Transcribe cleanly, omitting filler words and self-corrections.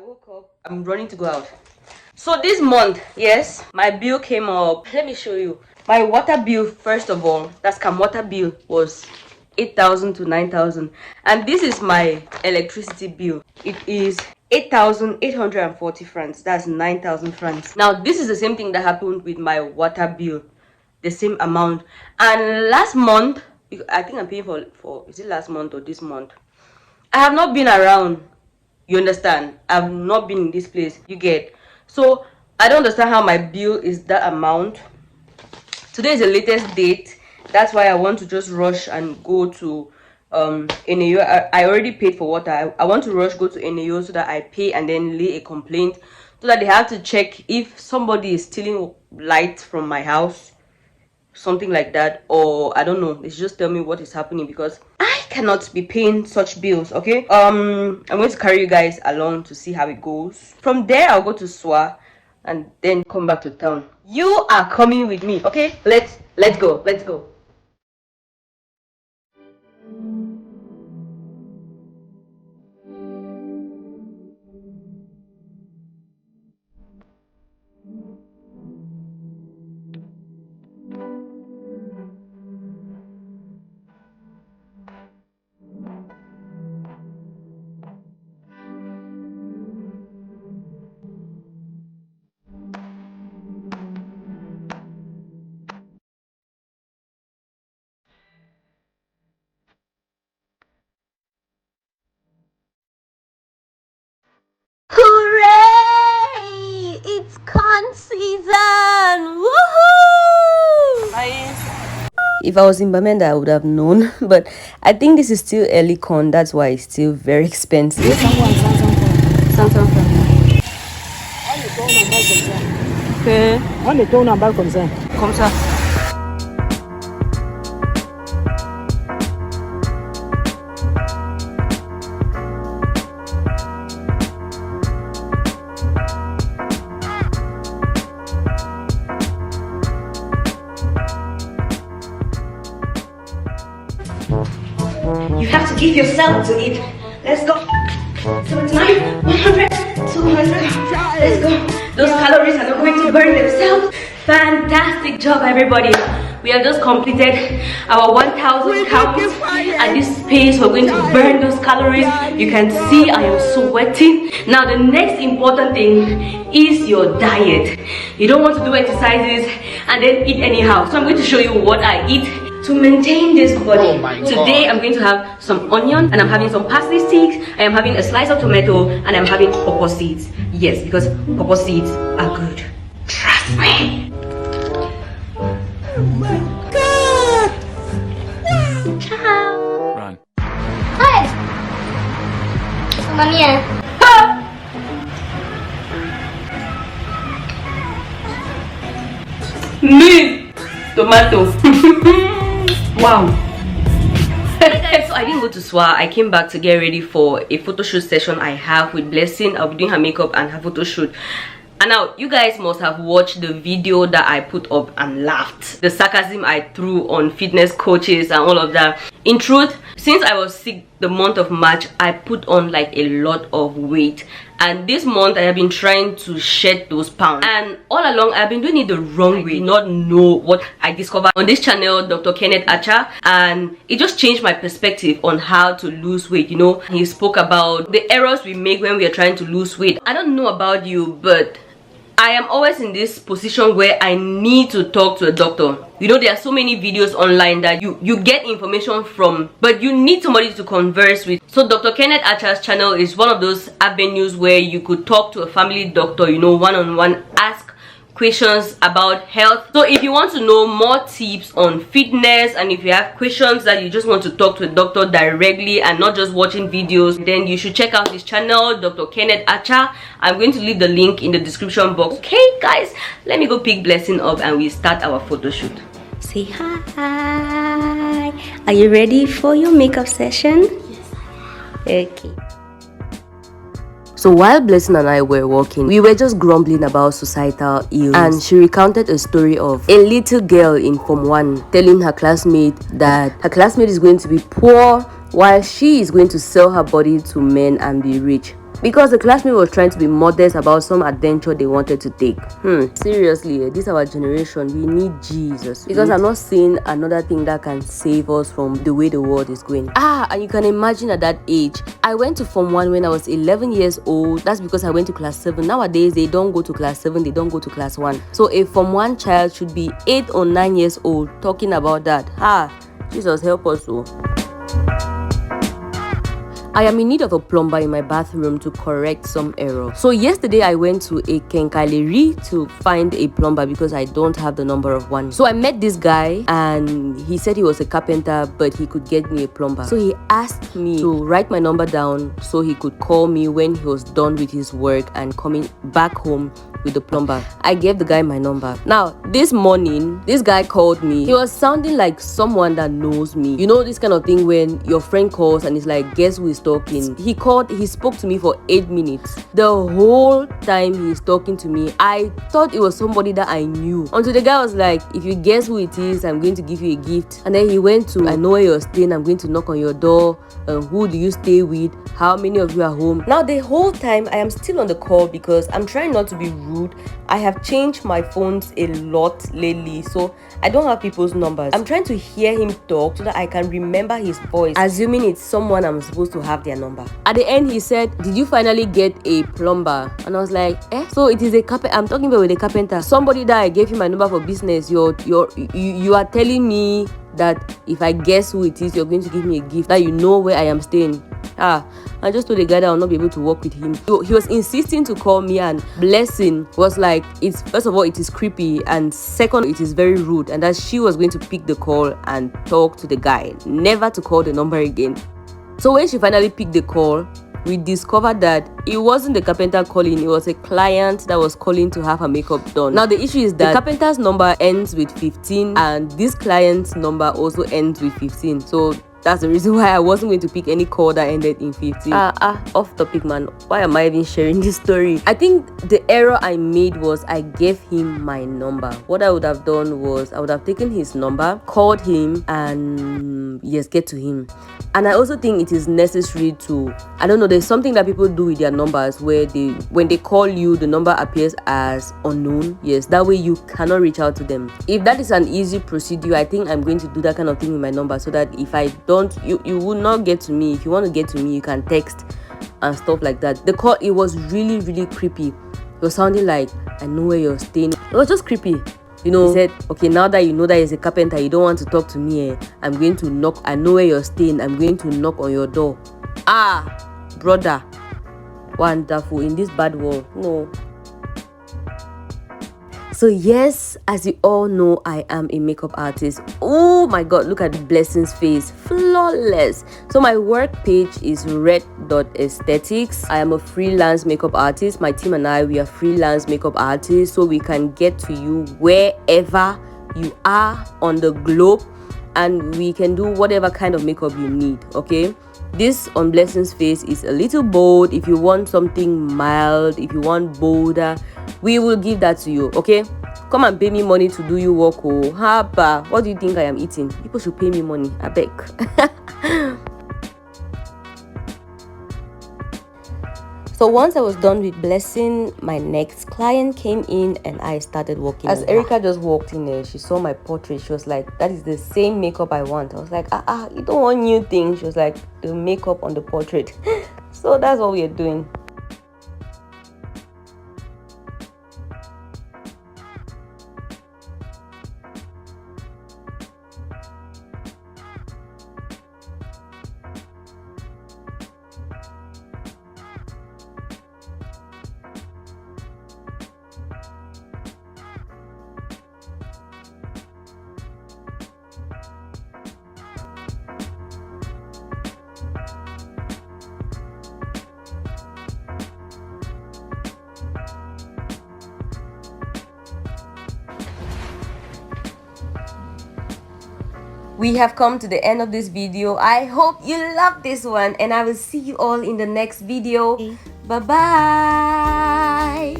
woke up. I'm running to go out. So this month, yes, my bill came up. Let me show you. My water bill, first of all, that's Cam water bill, was 8,000 to 9,000. And this is my electricity bill. It is 8,840 francs. That's 9,000 francs. Now, this is the same thing that happened with my water bill. The same amount. And last month, I think I'm paying for is it last month or this month? I have not been around. You understand? I've not been in this place. You get? So I don't understand how my bill is that amount. Today is the latest date. That's why I want to just rush and go to NAO. I already paid for water. I want to rush, go to NAO so that I pay and then lay a complaint so that they have to check if somebody is stealing light from my house, something like that, or I don't know. They should just tell me what is happening because I cannot be paying such bills. Okay, I'm going to carry you guys along to see how it goes. From there I'll go to SWA and then come back to town. You are coming with me. Okay, let's go. Hooray! It's con season! Woohoo! If I was in Bamenda, I would have known, but I think this is still early con, that's why it's still very expensive. Okay. On est tourné en balle comme ça. Comme ça. You have to give yourself to it. Let's go. 79, 100, 200. Let's go. Those calories are not going to burn themselves. Fantastic job, everybody. We have just completed our 1,000 counts. At this pace, we're going to burn those calories. You can see I am sweating. Now, the next important thing is your diet. You don't want to do exercises and then eat anyhow. So I'm going to show you what I eat to maintain this body. Today I'm going to have some onion and I'm having some parsley sticks. I am having a slice of tomato and I'm having pawpaw seeds. Yes, because pawpaw seeds are good. Trust me. Oh my God! Ciao. Run. Hi. Mamma mia. Me tomato. Wow. Hey guys, so I didn't go to SWA. I came back to get ready for a photo shoot session I have with Blessing. I'll be doing her makeup and her photo shoot. And now you guys must have watched the video that I put up and laughed. The sarcasm I threw on fitness coaches and all of that. In truth, since I was sick the month of March, I put on like a lot of weight. And this month I have been trying to shed those pounds. And all along I've been doing it the wrong way. I did not know what I discovered on this channel, Dr. Keneth Acha. And it just changed my perspective on how to lose weight. You know, he spoke about the errors we make when we are trying to lose weight. I don't know about you, but I am always in this position where I need to talk to a doctor. You know, there are so many videos online that you get information from, but you need somebody to converse with. So Dr. Keneth Acha's channel is one of those avenues where you could talk to a family doctor, you know, one-on-one, ask questions about health. So if you want to know more tips on fitness and if you have questions that you just want to talk to a doctor directly and not just watching videos, then you should check out his channel, Dr. Keneth Acha. I'm going to leave the link in the description box. Okay guys, let me go pick Blessing up and we start our photo shoot. Say hi. Are you ready for your makeup session? Yes. Okay. So while Blessing and I were walking, we were just grumbling about societal ills, and she recounted a story of a little girl in Form 1 telling her classmate that her classmate is going to be poor while she is going to sell her body to men and be rich. because the classmate was trying to be modest about some adventure they wanted to take. Seriously, this our generation, we need Jesus, because I'm not seeing another thing that can save us from the way the world is going. And you can imagine at that age, I went to Form 1 when I was 11 years old. That's because I went to class 7. Nowadays they don't go to class 7, they don't go to class 1. So a Form 1 child should be 8 or 9 years old talking about that. Jesus help us. I am in need of a plumber in my bathroom to correct some error. So yesterday I went to a kenkaleri to find a plumber because I don't have the number of one. So I met this guy and he said he was a carpenter but he could get me a plumber. So he asked me to write my number down so he could call me when he was done with his work and coming back home with the plumber. I gave the guy my number. Now this morning this guy called me. He was sounding like someone that knows me. You know this kind of thing when your friend calls and it's like, guess who is talking? He called, he spoke to me for 8 minutes. The whole time he's talking to me, I thought it was somebody that I knew, until the guy was like, if you guess who it is, I'm going to give you a gift. And then he went to, I know where you're staying, I'm going to knock on your door. Who do you stay with? How many of you are home? Now the whole time I am still on the call because I'm trying not to be rude. I have changed my phones a lot lately, so I don't have people's numbers. I'm trying to hear him talk so that I can remember his voice, assuming it's someone I'm supposed to have their number. At the end he said, did you finally get a plumber? And I was like, so it is a carpenter. I'm talking about with a carpenter, somebody that I gave you my number for business. You are telling me that if I guess who it is, you're going to give me a gift, that you know where I am staying. I just told the guy that I'll not be able to work with him. He was insisting to call me, and blessing was like, it's first of all it is creepy, and second it is very rude, and that she was going to pick the call and talk to the guy, never to call the number again. So when she finally picked the call, we discovered that it wasn't the carpenter calling, it was a client that was calling to have her makeup done. Now the issue is that the carpenter's number ends with 15 and this client's number also ends with 15. So that's the reason why I wasn't going to pick any call that ended in 15. Off topic, man. Why am I even sharing this story? I think the error I made was I gave him my number. What I would have done was I would have taken his number, called him, and yes, get to him. And I also think it is necessary to, I don't know, there's something that people do with their numbers where when they call you, the number appears as unknown. Yes, that way you cannot reach out to them. If that is an easy procedure, I think I'm going to do that kind of thing with my number, so that if I don't, you will not get to me. If you want to get to me, you can text and stuff like that. The call, it was really, really creepy. It was sounding like, I know where you're staying. It was just creepy. You know, he said, okay, now that you know that he's a carpenter, you don't want to talk to me, I'm going to knock. I know where you're staying. I'm going to knock on your door. Brother. Wonderful. In this bad world. No. So yes, as you all know, I am a makeup artist. Oh my god, look at the Blessing's face. Flawless. So my work page is red.aesthetics. I am a freelance makeup artist. My team and I, we are freelance makeup artists, so we can get to you wherever you are on the globe, and we can do whatever kind of makeup you need. Okay, this on Blessing's face is a little bold. If you want something mild, if you want bolder, we will give that to you. Okay, come and pay me money to do you work. Oh, haba, what do you think I am eating? People should pay me money, I beg. So once I was done with Blessing, my next client came in and I started working. As Erica just walked in there, she saw my portrait. She was like, that is the same makeup I want. I was like, you don't want new things. She was like, the makeup on the portrait. So that's what we are doing. We have come to the end of this video. I hope you love this one, and I will see you all in the next video. Bye bye.